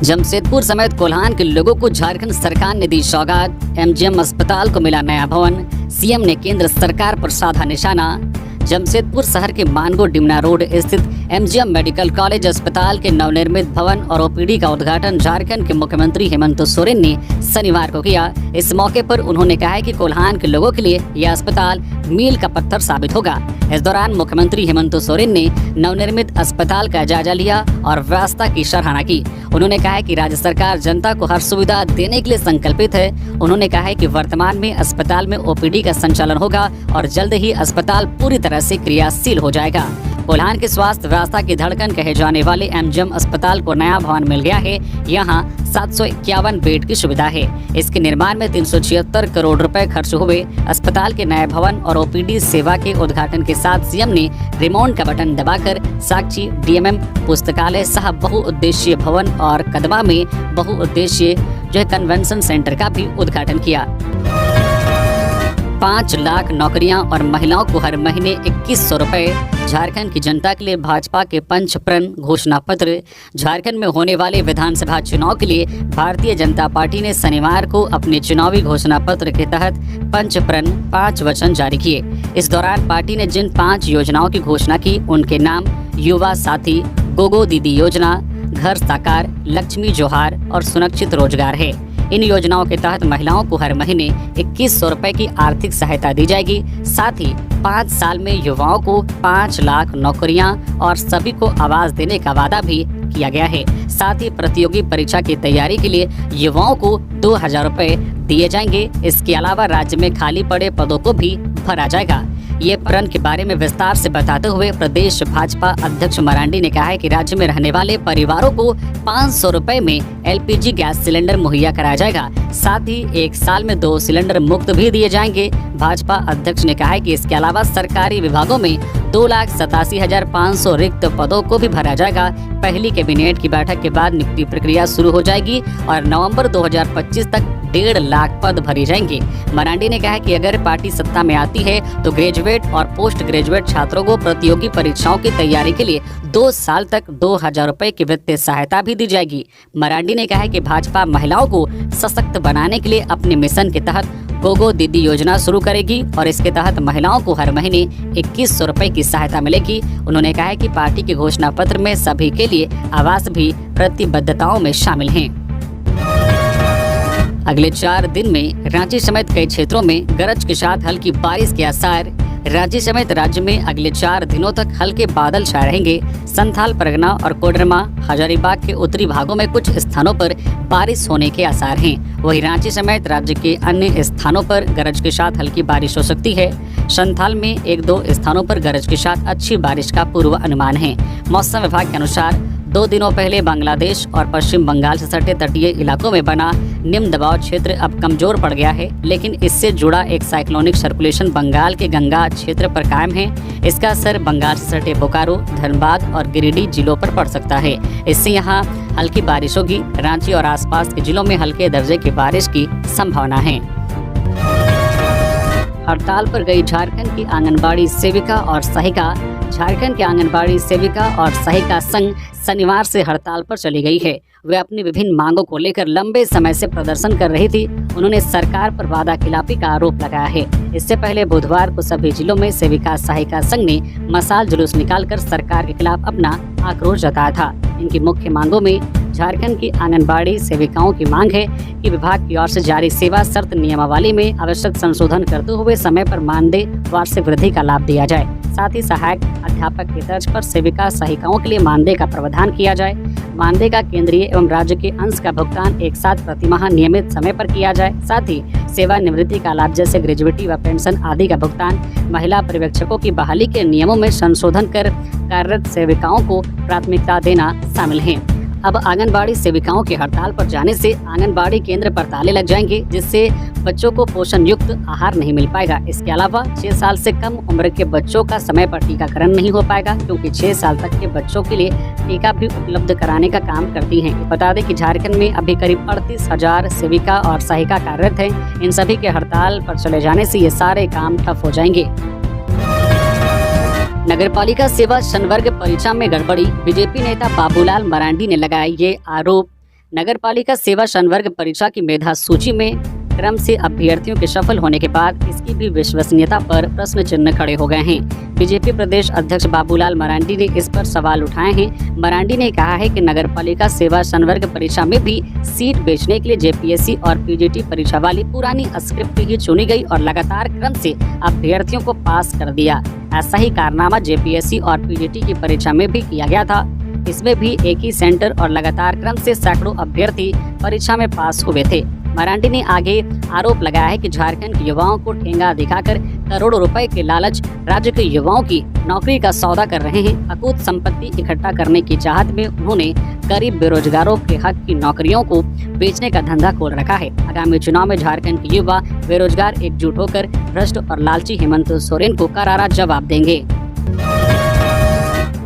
जमशेदपुर समेत कोल्हान के लोगों को झारखंड सरकार ने दी सौगात। एमजीएम अस्पताल को मिला नया भवन। सीएम ने केंद्र सरकार पर साधा निशाना। जमशेदपुर शहर के मानगो डिमना रोड स्थित एमजीएम मेडिकल कॉलेज अस्पताल के नवनिर्मित भवन और ओपीडी का उद्घाटन झारखंड के मुख्यमंत्री हेमंत सोरेन ने शनिवार को किया। इस मौके पर उन्होंने कहा है कि कोल्हान के लोगों के लिए यह अस्पताल मील का पत्थर साबित होगा। इस दौरान मुख्यमंत्री हेमंत सोरेन ने नवनिर्मित अस्पताल का जायजा लिया और व्यवस्था की सराहना की। उन्होंने कहा है कि राज्य सरकार जनता को हर सुविधा देने के लिए संकल्पित है। उन्होंने कहा है कि वर्तमान में अस्पताल में ओपीडी का संचालन होगा और जल्द ही अस्पताल पूरी तरह से क्रियाशील हो जाएगा। कोल्हान के स्वास्थ्य व्यवस्था की धड़कन कहे जाने वाले एमजीएम अस्पताल को नया भवन मिल गया है। यहाँ 751 बेड की सुविधा है। इसके निर्माण में 376 करोड़ रुपए खर्च हुए। अस्पताल के नए भवन और ओपीडी सेवा के उद्घाटन के साथ सीएम ने रिमोट का बटन दबाकर साक्षी डीएमएम पुस्तकालय सह बहुउद्देशीय भवन और कदमा में बहुउद्देशीय कन्वेंशन सेंटर का भी उद्घाटन किया। 5 लाख नौकरियां और महिलाओं को हर महीने 2100 रुपए। झारखंड की जनता के लिए भाजपा के पंचप्रण घोषणा पत्र। झारखंड में होने वाले विधानसभा चुनाव के लिए भारतीय जनता पार्टी ने शनिवार को अपने चुनावी घोषणा पत्र के तहत पंचप्रण 5 वचन जारी किए। इस दौरान पार्टी ने जिन 5 योजनाओं की घोषणा की उनके नाम युवा साथी, गोगो दीदी योजना, घर साकार, लक्ष्मी जोहार और सुरक्षित रोजगार है। इन योजनाओं के तहत महिलाओं को हर महीने 2100 रुपए की आर्थिक सहायता दी जाएगी। साथ ही 5 साल में युवाओं को 5 लाख नौकरियां और सभी को आवास देने का वादा भी किया गया है। साथ ही प्रतियोगी परीक्षा की तैयारी के लिए युवाओं को 2000 रुपए दिए जाएंगे। इसके अलावा राज्य में खाली पड़े पदों को भी भरा जाएगा। ये प्रण के बारे में विस्तार से बताते हुए प्रदेश भाजपा अध्यक्ष मरांडी ने कहा है कि राज्य में रहने वाले परिवारों को 500 रुपए में एलपीजी गैस सिलेंडर मुहैया कराया जाएगा। साथ ही 1 साल में 2 सिलेंडर मुफ्त भी दिए जाएंगे। भाजपा अध्यक्ष ने कहा है कि इसके अलावा सरकारी विभागों में 2,87,500 रिक्त पदों को भी भरा जाएगा। पहली कैबिनेट की बैठक के बाद नियुक्ति प्रक्रिया शुरू हो जाएगी और नवंबर 2025 तक 1.5 लाख पद भरे जाएंगे। मरांडी ने कहा कि अगर पार्टी सत्ता में आती है तो ग्रेजुएट और पोस्ट ग्रेजुएट छात्रों को प्रतियोगी परीक्षाओं की तैयारी के लिए 2 साल तक 2000 रुपए की वित्तीय सहायता भी दी जाएगी। मरांडी ने कहा कि भाजपा महिलाओं को सशक्त बनाने के लिए अपने मिशन के तहत गोगो दीदी योजना शुरू करेगी और इसके तहत महिलाओं को हर महीने 2100 रुपए की सहायता मिलेगी। उन्होंने कहा कि पार्टी के घोषणा पत्र में सभी के लिए आवास भी प्रतिबद्धताओं में शामिल हैं। अगले 4 दिन में रांची समेत कई क्षेत्रों में गरज के साथ हल्की बारिश के आसार। रांची समेत राज्य में अगले 4 दिनों तक हल्के बादल छाए रहेंगे। संथाल परगना और कोडरमा, हजारीबाग के उत्तरी भागों में कुछ स्थानों पर बारिश होने के आसार हैं। वहीं रांची समेत राज्य के अन्य स्थानों पर गरज के साथ हल्की बारिश हो सकती है। संथाल में 1-2 स्थानों पर गरज के साथ अच्छी बारिश का पूर्व अनुमान है। मौसम विभाग के अनुसार 2 दिनों पहले बांग्लादेश और पश्चिम बंगाल से सटे तटीय इलाकों में बना निम्न दबाव क्षेत्र अब कमजोर पड़ गया है, लेकिन इससे जुड़ा एक साइक्लोनिक सर्कुलेशन बंगाल के गंगा क्षेत्र पर कायम है। इसका असर बंगाल से सटे बोकारो, धनबाद और गिरिडीह जिलों पर पड़ सकता है। इससे यहाँ हल्की बारिश होगी। रांची और आसपास के जिलों में हल्के दर्जे की बारिश की संभावना है। हड़ताल पर गई झारखंड की आंगनबाड़ी सेविका और सहायिका। झारखंड के आंगनबाड़ी सेविका और सहायिका संघ शनिवार से हड़ताल पर चली गई है। वे अपनी विभिन्न मांगों को लेकर लंबे समय से प्रदर्शन कर रही थी। उन्होंने सरकार पर वादा खिलाफी का आरोप लगाया है। इससे पहले बुधवार को सभी जिलों में सेविका सहायिका संघ ने मशाल जुलूस निकालकर सरकार के खिलाफ अपना आक्रोश जताया था। इनकी मुख्य मांगों में झारखंड की आंगनबाड़ी सेविकाओं की मांग है कि विभाग की ओर से जारी सेवा शर्त नियमावली में आवश्यक संशोधन करते हुए समय पर मानदेय वार्षिक वृद्धि का लाभ दिया जाए। साथ ही सहायक अध्यापक की तर्ज पर सेविका सहायिकाओं के लिए मानदेय का प्रावधान किया जाए। मानदेय का केंद्रीय एवं राज्य के अंश का भुगतान एक साथ प्रतिमाह नियमित समय पर किया जाए। साथ ही सेवानिवृत्ति का लाभ जैसे ग्रेजुएटी व पेंशन आदि का भुगतान, महिला पर्यवेक्षकों की बहाली के नियमों में संशोधन कर कार्यरत सेविकाओं को प्राथमिकता देना शामिल है। अब आंगनबाड़ी सेविकाओं के हड़ताल पर जाने से आंगनबाड़ी केंद्र पर ताले लग जाएंगे, जिससे बच्चों को पोषण युक्त आहार नहीं मिल पाएगा। इसके अलावा 6 साल से कम उम्र के बच्चों का समय पर टीकाकरण नहीं हो पाएगा, क्योंकि 6 साल तक के बच्चों के लिए टीका भी उपलब्ध कराने का काम करती हैं। बता दें कि झारखंड में अभी करीब 38,000 सेविका और सहायिका कार्यरत हैं। इन सभी के हड़ताल पर चले जाने से ये सारे काम ठप हो जाएंगे। नगरपालिका सेवा संवर्ग परीक्षा में गड़बड़ी। बीजेपी नेता बाबूलाल मरांडी ने लगाया ये आरोप। नगर पालिका सेवा संवर्ग परीक्षा की मेधा सूची में क्रम से अभ्यर्थियों के सफल होने के बाद इसकी भी विश्वसनीयता पर प्रश्न चिन्ह खड़े हो गए हैं। बीजेपी प्रदेश अध्यक्ष बाबूलाल मरांडी ने इस पर सवाल उठाए हैं। मरांडी ने कहा है कि नगर पालिका सेवा संवर्ग परीक्षा में भी सीट बेचने के लिए जेपीएससी और पीजीटी परीक्षा वाली पुरानी स्क्रिप्ट ही चुनी गई और लगातार क्रम से अभ्यर्थियों को पास कर दिया। ऐसा ही कारनामा जेपीएससी और पीजीटी की परीक्षा में भी किया गया था। इसमें भी एक ही सेंटर और लगातार क्रम से सैकड़ों अभ्यर्थी परीक्षा में पास हुए थे। मरांडी ने आगे आरोप लगाया है कि झारखंड के युवाओं को ठेंगा दिखाकर करोड़ों रुपए के लालच राज्य के युवाओं की नौकरी का सौदा कर रहे हैं। अकूत संपत्ति इकट्ठा करने की चाहत में उन्होंने गरीब बेरोजगारों के हक की नौकरियों को बेचने का धंधा खोल रखा है। आगामी चुनाव में झारखंड के युवा बेरोजगार एकजुट होकर भ्रष्ट और लालची हेमंत सोरेन को करारा जवाब देंगे।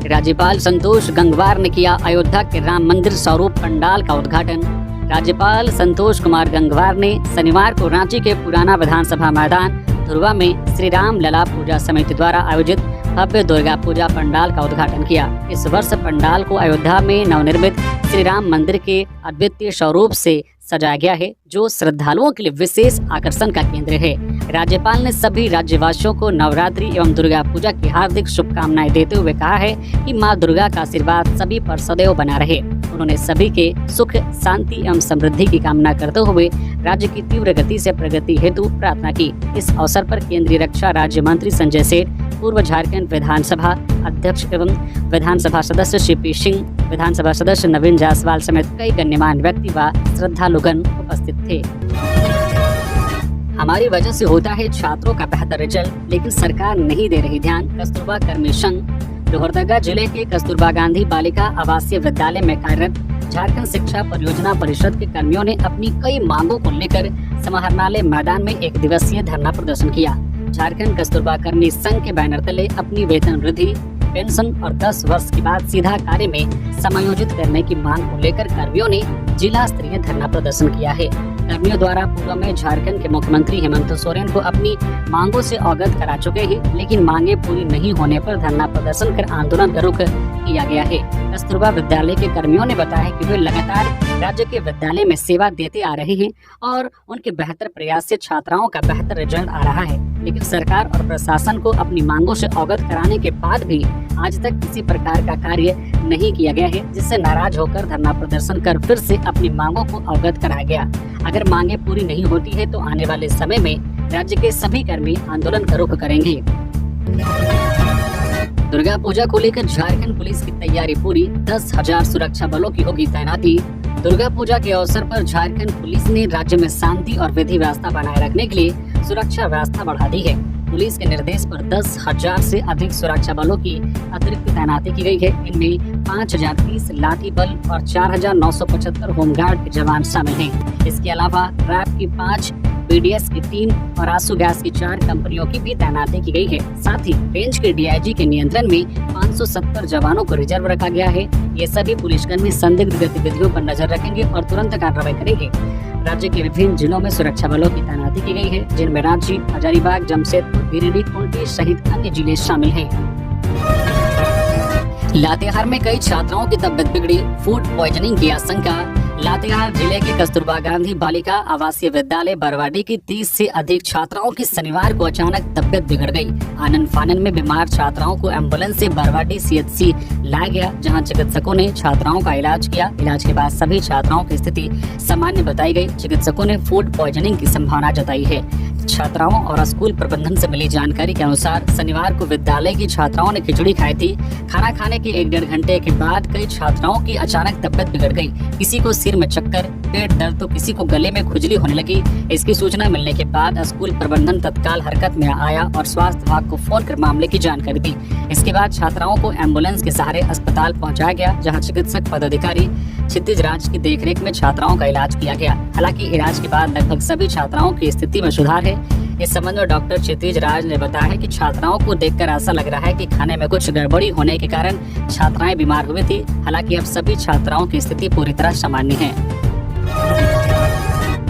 राज्यपाल संतोष गंगवार ने किया अयोध्या के राम मंदिर स्वरूप पंडाल का उद्घाटन। राज्यपाल संतोष कुमार गंगवार ने शनिवार को रांची के पुराना विधानसभा मैदान धुरवा में श्री राम लला पूजा समिति द्वारा आयोजित भव्य दुर्गा पूजा पंडाल का उद्घाटन किया। इस वर्ष पंडाल को अयोध्या में नवनिर्मित श्री राम मंदिर के अद्वितीय स्वरूप से सजाया गया है, जो श्रद्धालुओं के लिए विशेष आकर्षण का केंद्र है। राज्यपाल ने सभी राज्यवासियों को नवरात्रि एवं दुर्गा पूजा की हार्दिक शुभकामनाएं देते हुए कहा है कि मां दुर्गा का आशीर्वाद सभी पर सदैव बना रहे। उन्होंने सभी के सुख, शांति एवं समृद्धि की कामना करते हुए राज्य की तीव्र गति से प्रगति हेतु प्रार्थना की। इस अवसर पर केंद्रीय रक्षा राज्य मंत्री संजय सेठ, पूर्व झारखंड विधानसभा अध्यक्ष एवं विधानसभा सदस्य सीपी सिंह, विधानसभा सदस्य नवीन जायसवाल समेत कई गण्यमान्य व्यक्ति व श्रद्धालुगण उपस्थित थे। हमारी वजह से होता है छात्रों का बेहतर रिजल्ट, लेकिन सरकार नहीं दे रही ध्यान। कस्तूरबा कर्मी संघ लोहरदगा जिले के कस्तूरबा गांधी बालिका आवासीय विद्यालय में कार्यरत झारखंड शिक्षा परियोजना परिषद के कर्मियों ने अपनी कई मांगों को लेकर समाहरणालय मैदान में एक दिवसीय धरना प्रदर्शन किया। झारखंड कस्तूरबा कर्मी संघ के बैनर तले अपनी वेतन वृद्धि, पेंशन और 10 वर्ष के बाद सीधा कार्य में समायोजित करने की मांग को लेकर कर्मियों ने जिला स्तरीय धरना प्रदर्शन किया है। कर्मियों द्वारा पूर्व में झारखंड के मुख्यमंत्री हेमंत सोरेन को अपनी मांगों से अवगत करा चुके हैं, लेकिन मांगे पूरी नहीं होने पर धरना प्रदर्शन कर आंदोलन का रुख किया गया है। कस्तूरबा विद्यालय के कर्मियों ने बताया कि वे लगातार राज्य के विद्यालय में सेवा देते आ रहे हैं और उनके बेहतर प्रयास से छात्राओं का बेहतर रिजल्ट आ रहा है, लेकिन सरकार और प्रशासन को अपनी मांगों से अवगत कराने के बाद भी आज तक किसी प्रकार का कार्य नहीं किया गया है, जिससे नाराज होकर धरना प्रदर्शन कर फिर से अपनी मांगों को अवगत कराया गया। अगर मांगे पूरी नहीं होती है तो आने वाले समय में राज्य के सभी कर्मी आंदोलन का रुख करेंगे। दुर्गा पूजा को लेकर झारखंड पुलिस की तैयारी पूरी, 10,000 सुरक्षा बलों की होगी तैनाती। दुर्गा पूजा के अवसर पर झारखंड पुलिस ने राज्य में शांति और विधि व्यवस्था बनाए रखने के लिए सुरक्षा व्यवस्था बढ़ा दी है। पुलिस के निर्देश पर 10,000 से अधिक सुरक्षा बलों की अतिरिक्त तैनाती की गई है। इनमें 5,030 लाठी बल और 4,975 होमगार्ड के जवान शामिल हैं। इसके अलावा रैप की 5, बीडीएस की 3 और आंसू गैस की 4 कंपनियों की भी तैनाती की गई है। साथ ही रेंज के डीआईजी के नियंत्रण में 570 जवानों को रिजर्व रखा गया है। ये सभी पुलिसकर्मी संदिग्ध गतिविधियों पर नजर रखेंगे और तुरंत कार्रवाई करेंगे। राज्य के विभिन्न जिलों में सुरक्षा बलों की तैनाती की गई है, जिनमें रांची, हजारीबाग, जमशेदपुर, गिरिडीह, कुंटी सहित अन्य जिले शामिल हैं। लातेहार में कई छात्राओं की तबीयत बिगड़ी, फूड पॉइजनिंग की आशंका। लातेहार जिले के कस्तूरबा गांधी बालिका आवासीय विद्यालय बरवाडी की 30 से अधिक छात्राओं की शनिवार को अचानक तबीयत बिगड़ गई। आनन फानन में बीमार छात्राओं को एम्बुलेंस से बरवाडी सीएचसी लाया गया, जहां चिकित्सकों ने छात्राओं का इलाज किया। इलाज के बाद सभी छात्राओं की स्थिति सामान्य बताई गई। चिकित्सकों ने फूड पॉइजनिंग की संभावना जताई है। छात्राओं और स्कूल प्रबंधन से मिली जानकारी के अनुसार शनिवार को विद्यालय की छात्राओं ने खिचड़ी खाई थी। खाना खाने के 1-1.5 घंटे के बाद कई छात्राओं की अचानक तबीयत बिगड़ गई। किसी को सिर में चक्कर, पेट दर्द तो किसी को गले में खुजली होने लगी। इसकी सूचना मिलने के बाद स्कूल प्रबंधन तत्काल हरकत में आया और स्वास्थ्य विभाग को फोन कर मामले की जानकारी दी। इसके बाद छात्राओं को एम्बुलेंस के सहारे अस्पताल पहुँचाया गया, जहाँ चिकित्सक पदाधिकारी क्षितिज राज की देखरेख में छात्राओं का इलाज किया गया। हालांकि इलाज के बाद लगभग सभी छात्राओं की स्थिति में सुधार है। इस संबंध में डॉक्टर क्षितिज राज ने बताया है कि छात्राओं को देखकर ऐसा लग रहा है कि खाने में कुछ गड़बड़ी होने के कारण छात्राएं बीमार हुई थी। हालांकि अब सभी छात्राओं की स्थिति पूरी तरह सामान्य है।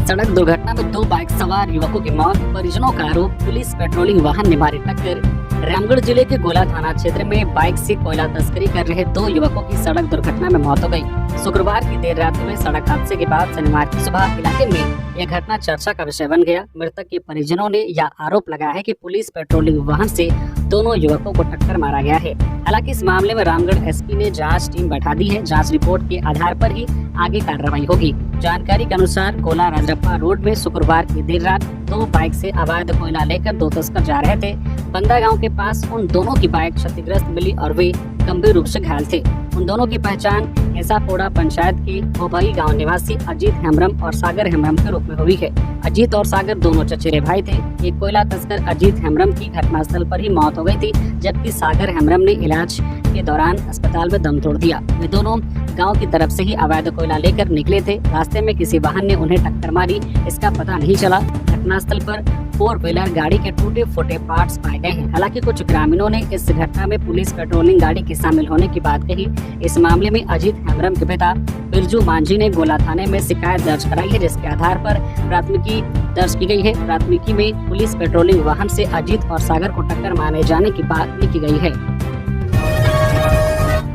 सड़क दुर्घटना में 2 बाइक सवार युवकों की मौत, परिजनों का आरोप, पुलिस पेट्रोलिंग वाहन ने मारी टक्कर। रामगढ़ जिले के गोला थाना क्षेत्र में बाइक से कोयला तस्करी कर रहे 2 युवकों की सड़क दुर्घटना में मौत हो गई। शुक्रवार की देर रात हुए सड़क हादसे के बाद शनिवार की सुबह इलाके में यह घटना चर्चा का विषय बन गया। मृतक के परिजनों ने यह आरोप लगाया है कि पुलिस पेट्रोलिंग वाहन से दोनों युवकों को टक्कर मारा गया है। हालांकि इस मामले में रामगढ़ एसपी ने जांच टीम बैठा दी है। जांच रिपोर्ट के आधार पर ही आगे कार्रवाई होगी। जानकारी के अनुसार गोला राजरप्पा रोड में शुक्रवार की देर रात 2 बाइक से अवैध कोयला लेकर 2 तस्कर जा रहे थे। बंदा गांव के पास उन दोनों की बाइक क्षतिग्रस्त मिली और वे गंभीर रूप से घायल थे। उन दोनों की पहचान ऐसापोड़ा पंचायत के भोभई गांव निवासी अजीत हेम्ब्रम और सागर हेम्ब्रम के रूप में हुई है। अजीत और सागर दोनों चचेरे भाई थे। एक कोयला तस्कर अजीत हेम्ब्रम की घटनास्थल पर ही मौत हो गई थी, जबकि सागर हेम्ब्रम ने इलाज के दौरान अस्पताल में दम तोड़ दिया। वे दोनों गांव की तरफ से ही अवैध कोयला लेकर निकले थे। रास्ते में किसी वाहन ने उन्हें टक्कर मारी, इसका पता नहीं चला। घटनास्थल पर 4 व्हीलर गाड़ी के टूटे फूटे पार्ट्स पाए गए हैं। हालांकि कुछ ग्रामीणों ने इस घटना में पुलिस पेट्रोलिंग गाड़ी के शामिल होने की बात कही। इस मामले में अजीत हेम्ब्रम के पिता बिरजू मांझी ने गोला थाने में शिकायत दर्ज कराई है, जिसके आधार पर प्राथमिकी दर्ज की गई है। प्राथमिकी में पुलिस पेट्रोलिंग वाहन से अजीत और सागर को टक्कर मारे जाने की बात लिखी गई है।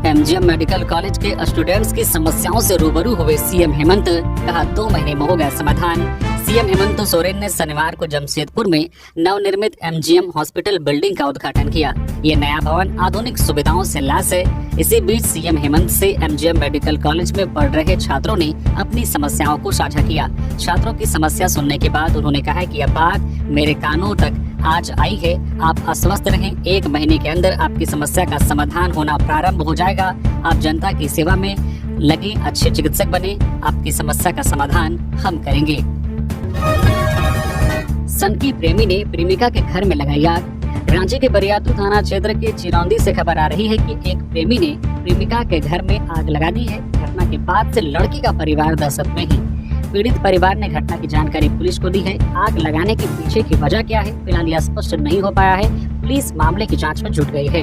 एमजीएम मेडिकल कॉलेज के स्टूडेंट्स की समस्याओं से रूबरू हुए सीएम हेमंत, कहा 2 महीने में हो गया समाधान। सीएम हेमंत सोरेन ने शनिवार को जमशेदपुर में नवनिर्मित एमजीएम हॉस्पिटल बिल्डिंग का उद्घाटन किया। ये नया भवन आधुनिक सुविधाओं से लैस है। इसी बीच सीएम हेमंत से एमजीएम मेडिकल कॉलेज में पढ़ रहे छात्रों ने अपनी समस्याओं को साझा किया। छात्रों की समस्या सुनने के बाद उन्होंने कहा कि यह बात मेरे कानों तक आज आई है। आप अस्वस्थ रहें, 1 महीने के अंदर आपकी समस्या का समाधान होना प्रारंभ हो जाएगा। आप जनता की सेवा में लगे अच्छे चिकित्सक बने, आपकी समस्या का समाधान हम करेंगे। सनकी प्रेमी ने प्रेमिका के घर में लगाई आग। रांची के बरियातू थाना क्षेत्र के चिरौंदी से खबर आ रही है कि एक प्रेमी ने प्रेमिका के घर में आग लगा दी है। घटना के बाद से लड़की का परिवार दहशत में है। पीड़ित परिवार ने घटना की जानकारी पुलिस को दी है। आग लगाने के पीछे की वजह क्या है, फिलहाल यह स्पष्ट नहीं हो पाया है। पुलिस मामले की जांच में जुट गई है।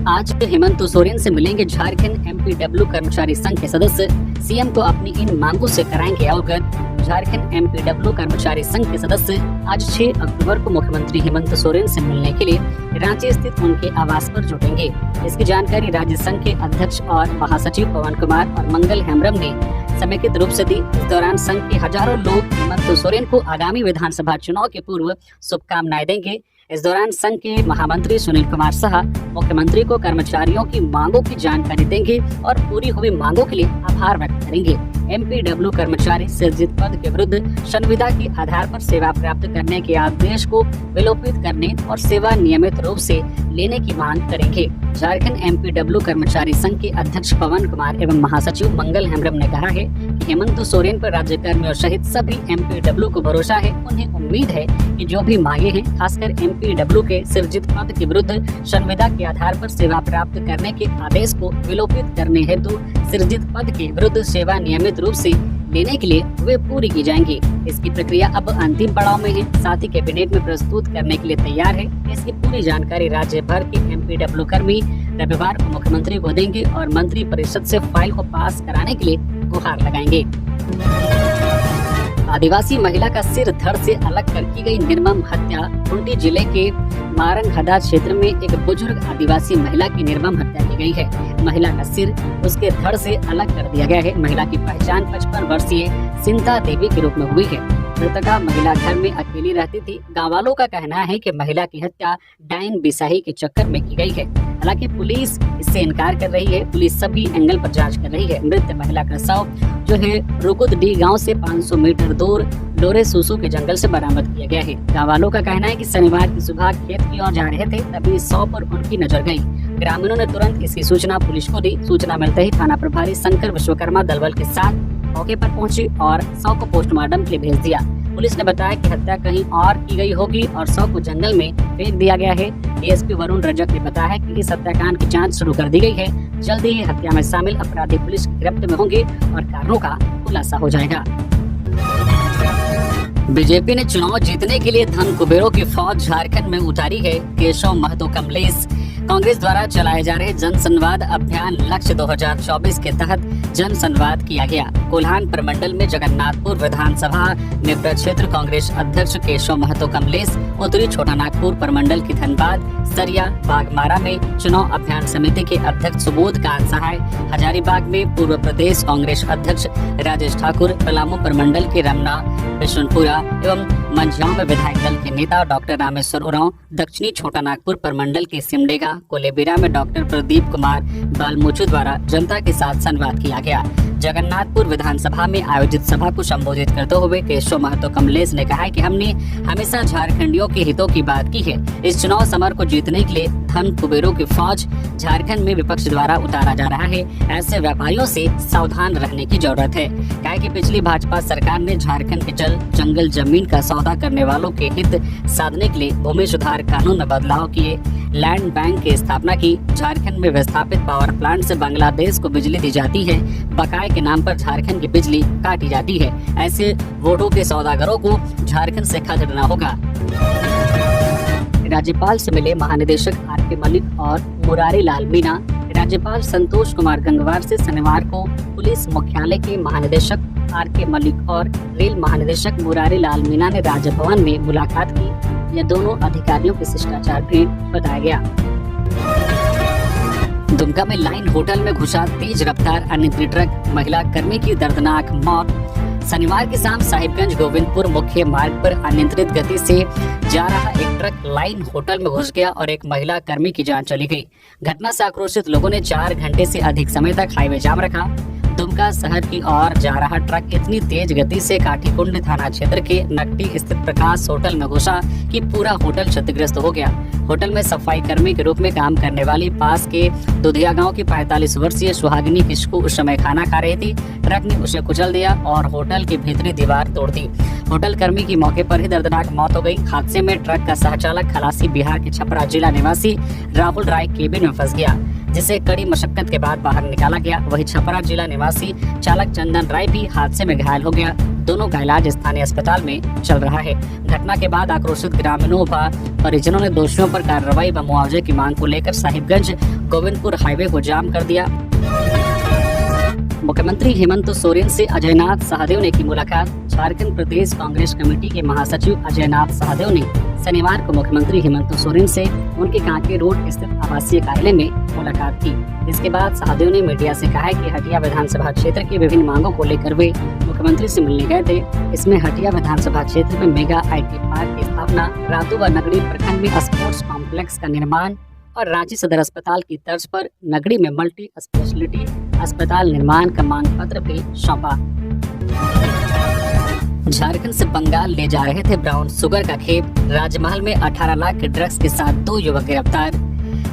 आज हेमंत सोरेन से मिलेंगे झारखंड एमपीडब्ल्यू कर्मचारी संघ के सदस्य। सीएम को अपनी इन मांगों से कराएंगे अवगत। झारखंड एमपीडब्ल्यू कर्मचारी संघ के सदस्य आज 6 अक्टूबर को मुख्यमंत्री हेमंत सोरेन से मिलने के लिए रांची स्थित उनके आवास पर जुटेंगे। इसकी जानकारी राज्य संघ के अध्यक्ष और महासचिव पवन कुमार और मंगल हेम्ब्रम ने समेकित रूप से दी। इस दौरान संघ के हजारों लोग हेमंत सोरेन को आगामी विधानसभा चुनाव के पूर्व शुभकामनाएं देंगे। इस दौरान संघ के महामंत्री सुनील कुमार शाह मुख्यमंत्री को कर्मचारियों की मांगों की जानकारी देंगे और पूरी हुई मांगों के लिए आभार व्यक्त करेंगे। एमपीडब्ल्यू कर्मचारी सृजित पद के विरुद्ध संविदा के आधार पर सेवा प्राप्त करने के आदेश को विलोपित करने और सेवा नियमित रूप से लेने की मांग करेंगे। झारखंड एमपीडब्ल्यू कर्मचारी संघ के अध्यक्ष पवन कुमार एवं महासचिव मंगल हेम्ब्रम ने कहा है कि हेमंत सोरेन पर राज्य कर्मियों सहित सभी एमपीडब्ल्यू को भरोसा है। उन्हें उम्मीद है कि जो भी मांगे हैं, खासकर एमपीडब्ल्यू के सृजित पद के विरुद्ध संविदा के आधार पर सेवा प्राप्त करने के आदेश को विलोपित करने हेतु सृजित पद के विरुद्ध सेवा नियमित रूप से लेने के लिए वे पूरी की जाएंगी। इसकी प्रक्रिया अब अंतिम पड़ाव में है, साथ ही कैबिनेट में प्रस्तुत करने के लिए तैयार है। इसकी पूरी जानकारी राज्य भर के एमपीडब्ल्यू कर्मी रविवार को मुख्यमंत्री को देंगे और मंत्री परिषद से फाइल को पास कराने के लिए गुहार लगाएंगे। आदिवासी महिला का सिर धड़ से अलग कर की गई निर्मम हत्या। खूंटी जिले के मारंगहदा क्षेत्र में एक बुजुर्ग आदिवासी महिला की निर्मम हत्या की गई है। महिला का सिर उसके धड़ से अलग कर दिया गया है। महिला की पहचान 55 वर्षीय सिंता देवी के रूप में हुई है। मृतका महिला घर में अकेली रहती थी। गाँव वालों का कहना है कि महिला की हत्या डायन बिसाही के चक्कर में की गई है। हालांकि पुलिस इससे इनकार कर रही है। पुलिस सभी एंगल पर जांच कर रही है। मृत महिला का शव जो है रुकुदडी गांव से 500 मीटर दूर लोरे सुसु के जंगल से बरामद किया गया है। गाँव वालों का कहना है कि शनिवार की सुबह खेत की ओर जा रहे थे, तभी शव पर उनकी नजर गई। ग्रामीणों ने तुरंत इसकी सूचना पुलिस को दी। सूचना मिलते ही थाना प्रभारी शंकर विश्वकर्मा दलबल के साथ मौके पर पहुंची और शव को पोस्टमार्टम के लिए भेज दिया। पुलिस ने बताया कि हत्या कहीं और की गई होगी और शव को जंगल में फेंक दिया गया है। डीएसपी वरुण रजक ने बताया कि इस हत्याकांड की जांच शुरू कर दी गई है। जल्द ही हत्या में शामिल अपराधी पुलिस की गिरफ्त में होंगे और कारणों का खुलासा हो जाएगा। बीजेपी ने चुनाव जीतने के लिए धन कुबेरों की फौज झारखंड में उतारी है। केशव महतो कमलेश कांग्रेस द्वारा चलाए जा रहे जन संवाद अभियान लक्ष्य 2024 के तहत जन संवाद किया गया। कोल्हान प्रमंडल में जगन्नाथपुर विधानसभा में प्रक्षेत्र कांग्रेस अध्यक्ष केशव महतो कमलेश, उत्तरी छोटा नागपुर प्रमंडल की धनबाद, सरिया, बागमारा में चुनाव अभियान समिति के अध्यक्ष सुबोध कांत सहाय, हजारीबाग में पूर्व प्रदेश कांग्रेस अध्यक्ष राजेश ठाकुर, पलामू प्रमंडल के रमना, बिशनपुरा एवं मंझाओं में विधायक दल के नेता डॉक्टर रामेश्वर उरांव, दक्षिणी छोटा नागपुर प्रमंडल के सिमडेगा, कोलेबिरा में डॉक्टर प्रदीप कुमार बालमोचू द्वारा जनता के साथ संवाद किया गया। जगन्नाथपुर विधानसभा में आयोजित सभा को संबोधित करते हुए केशव महतो कमलेश ने कहा कि हमने हमेशा झारखंडियों के हितों की बात की है। इस चुनाव समर को जीतने के लिए धन कुबेरों की फौज झारखंड में विपक्ष द्वारा उतारा जा रहा है। ऐसे व्यापारियों से सावधान रहने की जरूरत है। कहा कि पिछली भाजपा सरकार ने झारखंड के जल, जंगल, जमीन का सौदा करने वालों के हित साधने के लिए भूमि सुधार कानून में बदलाव किए, लैंड बैंक की स्थापना की। झारखंड में विस्थापित पावर प्लांट से बांग्लादेश को बिजली दी जाती है। बकाये के नाम पर झारखंड की बिजली काटी जाती है। ऐसे वोटों के सौदागरों को झारखंड से खदेड़ना होगा। राज्यपाल से मिले महानिदेशक आर.के. मलिक और मुरारी लाल मीणा। राज्यपाल संतोष कुमार गंगवार से शनिवार को पुलिस मुख्यालय के महानिदेशक आर.के. मलिक और रेल महानिदेशक मुरारी लाल मीणा ने राजभवन में मुलाकात की। यह दोनों अधिकारियों की शिष्टाचार भेंट बताया गया। दुमका में लाइन होटल में घुसा तेज रफ्तार अनियंत्रित ट्रक, महिला कर्मी की दर्दनाक मौत। शनिवार की शाम साहिबगंज गोविंदपुर मुख्य मार्ग पर अनियंत्रित गति से जा रहा एक ट्रक लाइन होटल में घुस गया और एक महिला कर्मी की जान चली गई। घटना से आक्रोशित लोगों ने 4 घंटे से अधिक समय तक हाईवे जाम रखा। दुमका शहर की ओर जा रहा ट्रक इतनी तेज गति से काठीकुंड थाना क्षेत्र के नकटी स्थित प्रकाश होटल में घुसा कि पूरा होटल क्षतिग्रस्त हो गया। होटल में सफाई कर्मी के रूप में काम करने वाली पास के दुधिया गांव की 45 वर्षीय सुहागिनी किशकू उस समय खाना खा रही थी। ट्रक ने उसे कुचल दिया और होटल की भीतरी दीवार तोड़ दी। होटल कर्मी की मौके पर ही दर्दनाक मौत हो गई। हादसे में ट्रक का सहचालक खलासी बिहार के छपरा जिला निवासी राहुल राय केबिन में फंस गया, जिसे कड़ी मशक्कत के बाद बाहर निकाला गया। वहीं छपरा जिला निवासी चालक चंदन राय भी हादसे में घायल हो गया। दोनों का इलाज स्थानीय अस्पताल में चल रहा है। घटना के बाद आक्रोशित ग्रामीणों व परिजनों ने दोषियों पर कार्रवाई व मुआवजे की मांग को लेकर साहिबगंज गोविंदपुर हाईवे को जाम कर दिया। मुख्यमंत्री हेमंत सोरेन से अजयनाथ सहदेव ने की मुलाकात। झारखंड प्रदेश कांग्रेस कमेटी के महासचिव अजयनाथ सहदेव ने शनिवार को मुख्यमंत्री हेमंत सोरेन से उनके कांके रोड स्थित आवासीय कार्यालय में मुलाकात की। इसके बाद सहदेव ने मीडिया से कहा कि हटिया विधानसभा क्षेत्र की विभिन्न मांगों को लेकर वे मुख्यमंत्री से मिलने गए थे। इसमें हटिया विधानसभा क्षेत्र में मेगा IT पार्क की स्थापना, रातू व नगरी प्रखंड में स्पोर्ट्स कॉम्प्लेक्स का निर्माण और रांची सदर अस्पताल की तर्ज पर नगरी में मल्टी स्पेशलिटी अस्पताल निर्माण का मांग पत्र भी सौंपा। झारखंड से बंगाल ले जा रहे थे ब्राउन शुगर का खेप। राजमहल में 18 लाख के ड्रग्स के साथ 2 युवक गिरफ्तार।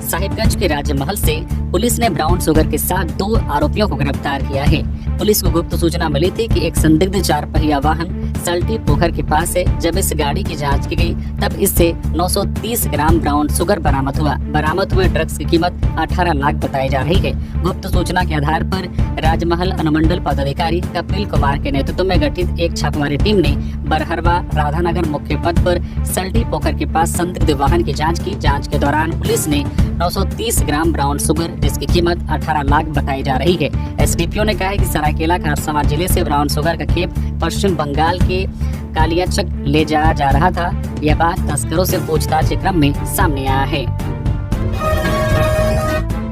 साहिबगंज के राजमहल से पुलिस ने ब्राउन शुगर के साथ 2 आरोपियों को गिरफ्तार किया है। पुलिस को गुप्त सूचना मिली थी कि एक संदिग्ध 4 पहिया वाहन सल्टी पोखर के पास है। जब इस गाड़ी की जांच की गई तब इससे 930 ग्राम ब्राउन शुगर बरामद हुआ। बरामद हुए ड्रग्स की कीमत 18 लाख बताई जा रही है। गुप्त सूचना के आधार पर राजमहल अनुमंडल पदाधिकारी कपिल कुमार के नेतृत्व में गठित एक छापेमारी टीम ने बरहरवा राधानगर मुख्य पथ पर सल्टी पोखर के पास संदिग्ध वाहन की जाँच की। जाँच के दौरान पुलिस ने 930 ग्राम ब्राउन शुगर जिसकी कीमत 18 लाख बताई जा रही है। एसडीपीओ ने कहा है कि सरायकेला खरसावां जिले से ब्राउन शुगर का खेप पश्चिम बंगाल के कालियाचक ले जाया जा रहा था। यह बात तस्करों से पूछताछ के क्रम में सामने आया है।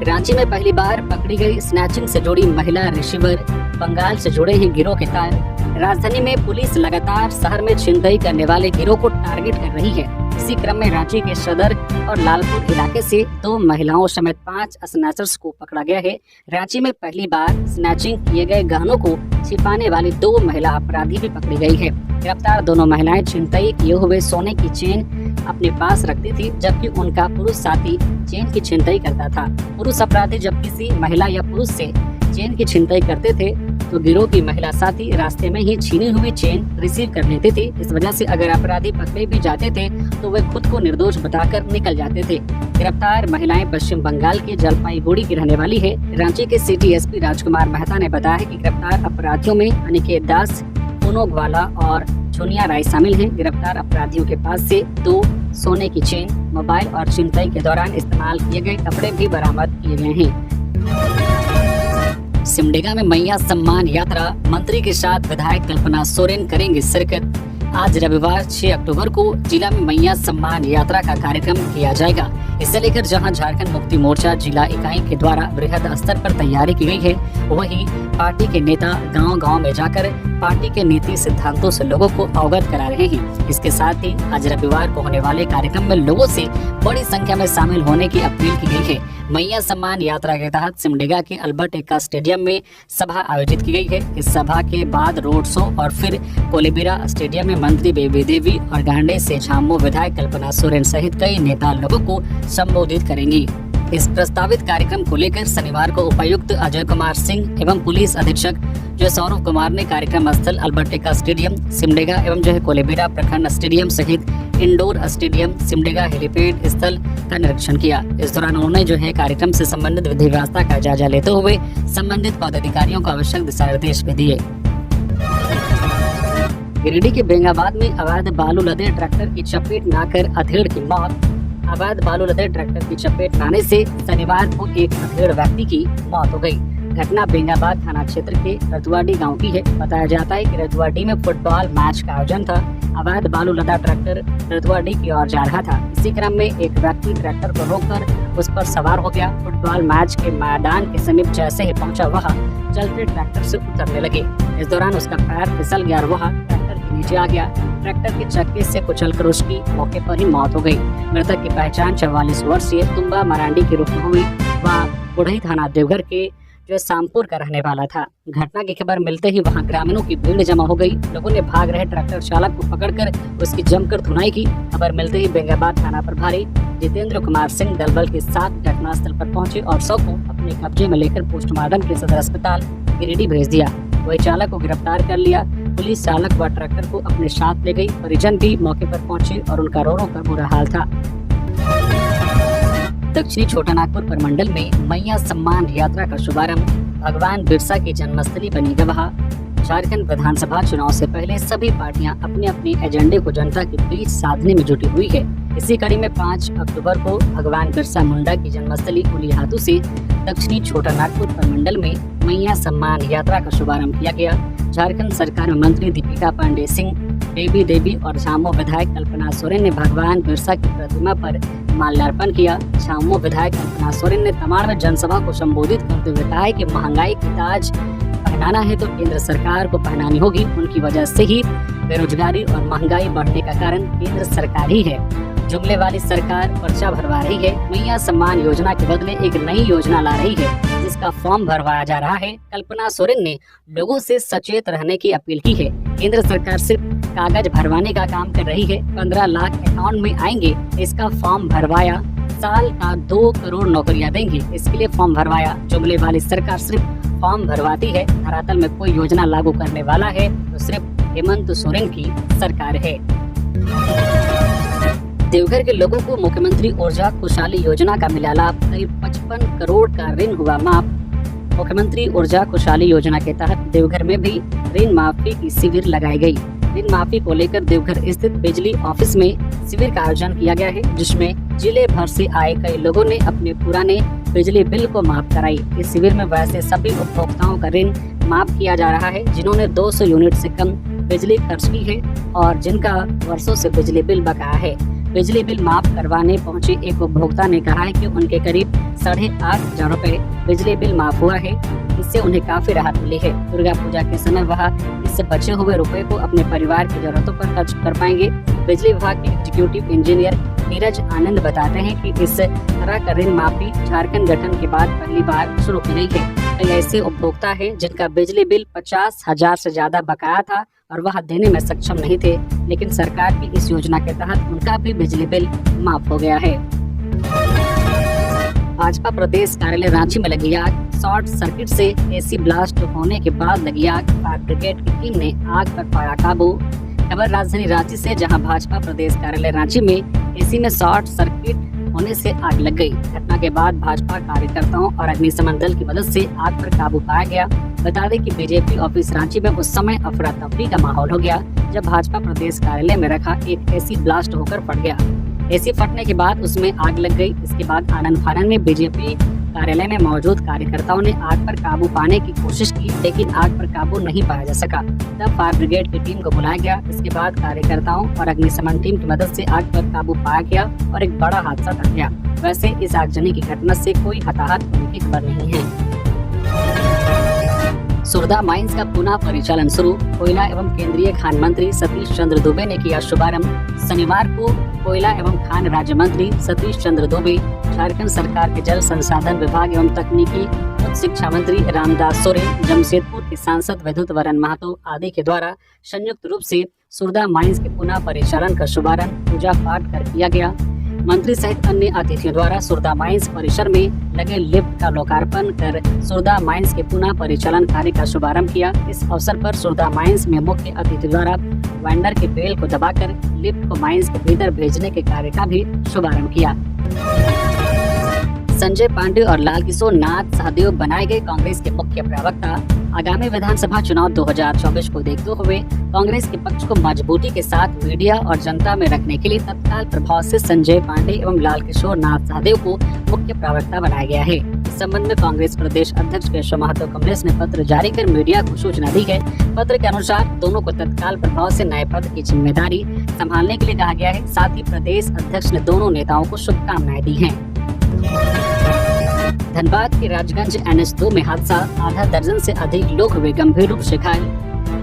रांची में पहली बार पकड़ी गई स्नैचिंग से जुड़ी महिला रिसीवर। बंगाल से जुड़े हैं गिरोह के तार। राजधानी में पुलिस लगातार शहर में छिनतई करने वाले गिरोह को टारगेट कर रही है। इसी क्रम में रांची के सदर और लालपुर इलाके से 2 महिलाओं समेत 5 स्नैचर्स को पकड़ा गया है। रांची में पहली बार स्नैचिंग किए गए गहनों को छिपाने वाली 2 महिला अपराधी भी पकड़ी गई है। गिरफ्तार दोनों महिलाएं छिनतई किए हुए सोने की चेन अपने पास रखती थी, जबकि उनका पुरुष साथी चेन की छिनतई करता था। पुरुष अपराधी जब किसी महिला या पुरुष से चेन की छिनतई करते थे तो गिरोह की महिला साथी रास्ते में ही छीनी हुई चेन रिसीव कर लेती थी। इस वजह से अगर अपराधी पकड़े भी जाते थे तो वे खुद को निर्दोष बताकर निकल जाते थे। गिरफ्तार महिलाएं पश्चिम बंगाल के जलपाईगुड़ी की रहने वाली है। रांची के सिटी एसपी राजकुमार मेहता ने बताया कि गिरफ्तार अपराधियों में अनिकेत दास, पुनो ग्वाला और चुनिया राय शामिल हैं। गिरफ्तार अपराधियों के पास से 2 सोने की चेन, मोबाइल और छिनतई के दौरान इस्तेमाल किए गए कपड़े भी बरामद किए गए हैं। सिमडेगा में मैया सम्मान यात्रा, मंत्री के साथ विधायक कल्पना सोरेन करेंगे शिरकत। आज रविवार 6 अक्टूबर को जिला में मैया सम्मान यात्रा का कार्यक्रम किया जाएगा। इसे लेकर जहां झारखंड मुक्ति मोर्चा जिला इकाई के द्वारा बृहद स्तर पर तैयारी की गई है, वहीं पार्टी के नेता गांव-गांव में जाकर पार्टी के नीति सिद्धांतों से लोगों को अवगत करा रहे हैं। इसके साथ ही आज रविवार को होने वाले कार्यक्रम में लोगों से बड़ी संख्या में शामिल होने की अपील की गई है। मैया सम्मान यात्रा के तहत सिमडेगा के अल्बर्ट एक्का स्टेडियम में सभा आयोजित की गई है। इस सभा के बाद रोड शो और फिर कोलेबिरा स्टेडियम में मंत्री बेबी देवी और गांडे से झामो विधायक कल्पना सोरेन सहित कई नेता लोगों को संबोधित करेंगी। इस प्रस्तावित कार्यक्रम को लेकर शनिवार को उपायुक्त अजय कुमार सिंह एवं पुलिस अधीक्षक सौरभ कुमार ने कार्यक्रम स्थल अल्बर्ट एक्का स्टेडियम सिमडेगा एवं कोलेबिरा प्रखंड स्टेडियम सहित इंडोर स्टेडियम सिमडेगा हेलीपैड स्थल का निरीक्षण किया। इस दौरान उन्होंने कार्यक्रम से संबंधित विधि व्यवस्था का जायजा लेते हुए संबंधित पदाधिकारियों को आवश्यक दिशा निर्देश भी दिए। गिरिडीह के बेंगाबाद में अवैध बालू लदे ट्रैक्टर की चपेट में आकर अधेड़ की मौत। अवैध बालू लदे ट्रैक्टर की चपेट में आने से शनिवार को एक अधेड़ व्यक्ति की मौत हो गई। घटना बेंगाबाद थाना क्षेत्र के रतुआडी गांव की है। बताया जाता है कि रतुआडी में फुटबॉल मैच का आयोजन था। अवैध बालू लदा ट्रैक्टर रतुआडी की ओर जा रहा था। इसी क्रम में एक व्यक्ति ट्रैक्टर को रोककर उस पर सवार हो गया। फुटबॉल मैच के मैदान के समीप जैसे ही पहुंचा, वह चलते ट्रैक्टर से उतरने लगे। इस दौरान उसका पैर फिसल गया और वह ट्रैक्टर के नीचे आ गया। ट्रैक्टर के चक्के से कुचलकर उसकी मौके पर ही मौत हो गई। मृतक की पहचान 44 वर्षीय तुम्बा मरांडी के रूप में हुई। वह बुढ़ई थाना देवघर के शामपुर का रहने वाला था। घटना की खबर मिलते ही वहां ग्रामीणों की भीड़ जमा हो गई। लोगों ने भाग रहे ट्रैक्टर चालक को पकड़कर उसकी जमकर धुनाई की। खबर मिलते ही बेंगाबाद थाना प्रभारी जितेंद्र कुमार सिंह दलबल के साथ घटनास्थल पर पहुंचे और शव को अपने कब्जे में लेकर पोस्टमार्टम के सदर अस्पताल गिरिडीह भेज दिया। वही चालक को गिरफ्तार कर लिया। पुलिस चालक व ट्रैक्टर को अपने साथ ले गई। परिजन भी मौके पर पहुंचे और उनका रो रो कर बुरा हाल था। दक्षिणी छोटानागपुर प्रमंडल में मैया सम्मान यात्रा का शुभारंभ। भगवान बिरसा की जन्मस्थली बनी गवाह। झारखंड विधानसभा चुनाव से पहले सभी पार्टियां अपने अपने एजेंडे को जनता के बीच साधने में जुटी हुई है। इसी कड़ी में 5 अक्टूबर को भगवान बिरसा मुंडा की जन्मस्थली उलिहातू से दक्षिणी छोटानागपुर प्रमंडल में मैया सम्मान यात्रा का शुभारंभ किया गया। झारखंड सरकार में मंत्री दीपिका पांडे सिंह, बेबी देवी और झामो विधायक कल्पना सोरेन ने भगवान बिरसा की प्रतिमा पर माल्यार्पण किया। झामो विधायक कल्पना सोरेन ने तमाड़ में जनसभा को संबोधित करते हुए कहा कि महंगाई की ताज पहनाना है तो केंद्र सरकार को पहनानी होगी। उनकी वजह से ही बेरोजगारी और महंगाई बढ़ने का कारण केंद्र सरकार ही है। जुमले वाली सरकार पर्चा भरवा रही है। मैया सम्मान योजना के बदले एक नई योजना ला रही है जिसका फॉर्म भरवाया जा रहा है। कल्पना सोरेन ने लोगों से सचेत रहने की अपील की है। केंद्र सरकार सिर्फ कागज भरवाने का काम कर रही है। 15 लाख अकाउंट में आएंगे, इसका फॉर्म भरवाया। साल का 2 करोड़ नौकरियां देंगे, इसके लिए फॉर्म भरवाया। जुमले वाली सरकार सिर्फ फॉर्म भरवाती है। धरातल में कोई योजना लागू करने वाला है तो सिर्फ हेमंत सोरेन की सरकार है। देवघर के लोगों को मुख्यमंत्री ऊर्जा खुशहाली योजना का मिला लाभ। करीब 55 करोड़ का ऋण हुआ माफ। मुख्यमंत्री ऊर्जा खुशहाली योजना के तहत देवघर में भी ऋण माफी की शिविर लगाई गई। ऋण माफी को लेकर देवघर स्थित बिजली ऑफिस में शिविर का आयोजन किया गया है, जिसमें जिले भर से आए कई लोगों ने अपने पुराने बिजली बिल को माफ कराई। इस शिविर में वैसे सभी उपभोक्ताओं का ऋण माफ किया जा रहा है जिन्होंने 200 यूनिट से कम बिजली खर्च की है और जिनका वर्षों से बिजली बिल बकाया है। बिजली बिल माफ करवाने पहुंचे एक उपभोक्ता ने कहा है कि उनके करीब 8,500 रुपए बिजली बिल माफ हुआ है। इससे उन्हें काफी राहत मिली है। दुर्गा पूजा के समय वह इससे बचे हुए रुपए को अपने परिवार की जरूरतों पर खर्च कर पाएंगे। बिजली विभाग के एग्जीक्यूटिव इंजीनियर नीरज आनंद बताते हैं कि इस तरह का ऋण माफी झारखंड गठन के बाद पहली बार शुरू की गई है। कई ऐसे उपभोक्ता हैं जिनका बिजली बिल 50,000 से ज्यादा बकाया था और वह देने में सक्षम नहीं थे, लेकिन सरकार की इस योजना के तहत उनका भी बिजली बिल माफ हो गया है। भाजपा प्रदेश कार्यालय रांची में लगी आग। शॉर्ट सर्किट से एसी ब्लास्ट होने के बाद लगी आग। फायर ब्रिगेड की टीम ने आग पर पाया काबू। खबर राजधानी रांची से, जहां भाजपा प्रदेश कार्यालय रांची में एसी में शॉर्ट सर्किट होने से आग लग गई। घटना के बाद भाजपा कार्यकर्ताओं और अग्निशमन दल की मदद से आग पर काबू पाया गया। बता दें कि बीजेपी ऑफिस रांची में उस समय अफरा तफरी का माहौल हो गया। जब भाजपा प्रदेश कार्यालय में रखा एक एसी ब्लास्ट होकर फट गया। एसी फटने के बाद उसमें आग लग गई। इसके बाद आनंद फानन में बीजेपी कार्यालय में मौजूद कार्यकर्ताओं ने आग पर काबू पाने की कोशिश की, लेकिन आग पर काबू नहीं पाया जा सका। तब फायर ब्रिगेड की टीम को बुलाया गया। इसके बाद कार्यकर्ताओं और अग्निशमन टीम की मदद से आग पर काबू पाया गया और एक बड़ा हादसा टल गया। वैसे इस आगजनी की घटना से कोई हताहत होने की खबर नहीं है। सुरदा माइंस का पुनः परिचालन शुरू। कोयला एवं केंद्रीय खान मंत्री सतीश चंद्र दुबे ने किया शुभारंभ। शनिवार को कोयला एवं खान राज्य मंत्री सतीश चंद्र दुबे, झारखंड सरकार के जल संसाधन विभाग एवं तकनीकी उच्च शिक्षा मंत्री रामदास सोरेन, जमशेदपुर के सांसद विद्युत वरण महतो आदि के द्वारा संयुक्त रूप से सुरदा माइंस के पुनः परिचालन का शुभारंभ पूजा पाठ कर किया गया। मंत्री सहित अन्य अतिथियों द्वारा सुरदा माइंस परिसर में लगे लिफ्ट का लोकार्पण कर सुरदा माइंस के पुनः परिचालन कार्य का शुभारंभ किया। इस अवसर पर सुरदा माइंस में मुख्य अतिथि द्वारा वेंडर के बेल को दबाकर लिफ्ट को माइंस के भीतर भेजने के कार्य का भी शुभारंभ किया। संजय पांडे और लालकिशोर नाथ सहदेव बनाए गए कांग्रेस के मुख्य प्रवक्ता। आगामी विधानसभा चुनाव 2024 को देखते हुए कांग्रेस के पक्ष को मजबूती के साथ मीडिया और जनता में रखने के लिए तत्काल प्रभाव से संजय पांडे एवं लालकिशोर नाथ सहदेव को मुख्य प्रवक्ता बनाया गया है। इस संबंध में कांग्रेस प्रदेश अध्यक्ष केशव महतो कमलेश ने पत्र जारी कर मीडिया को सूचना दी है। पत्र के अनुसार दोनों को तत्काल प्रभाव से नए पद की जिम्मेदारी संभालने के लिए कहा गया है। साथ ही प्रदेश अध्यक्ष ने दोनों नेताओं को शुभकामनाएं दी हैं। धनबाद के राजगंज NH2 में हादसा, आधा दर्जन से अधिक लोग हुए गंभीर रूप से घायल।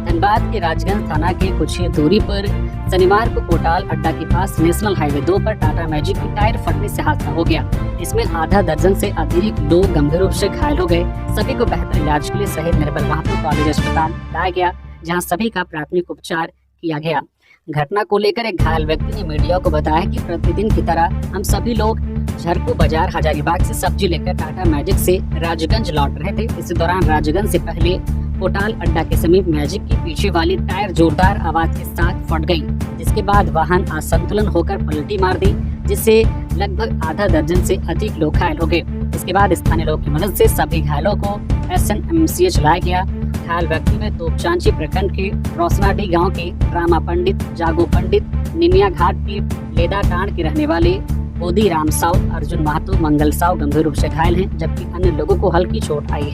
धनबाद के राजगंज थाना के कुछ ही दूरी पर शनिवार को कोटाल अड्डा के पास नेशनल हाईवे 2 पर टाटा मैजिक की टायर फटने से हादसा हो गया। इसमें आधा दर्जन से अधिक लोग गंभीर रूप से घायल हो गए। सभी को बेहतर इलाज के लिए शहीद निर्मल महतो कॉलेज अस्पताल लाया गया, जहां सभी का प्राथमिक उपचार किया गया। घटना को लेकर एक घायल व्यक्ति ने मीडिया को बताया कि प्रतिदिन की तरह हम सभी लोग झरकू बाजार हजारीबाग से सब्जी लेकर टाटा मैजिक से राजगंज लौट रहे थे। इसी दौरान राजगंज से पहले कोटाल अड्डा के समीप मैजिक की पीछे वाली टायर जोरदार आवाज के साथ फट गई, जिसके बाद वाहन असंतुलन होकर पलटी मार दी, जिससे लगभग आधा दर्जन से अधिक लोग घायल हो गए। इसके बाद स्थानीय लोगों की मदद से सभी घायलों को SNMCH लाया गया। घायल व्यक्ति में तोपचांची प्रखंड के रोसनाडी गांव के रामा पंडित, जागो पंडित, निमिया घाट के लेदाटांड के रहने वाले बोधी राम साव, अर्जुन महतो, मंगल साव गंभीर रूप से घायल हैं, जबकि अन्य लोगों को हल्की चोट आई है।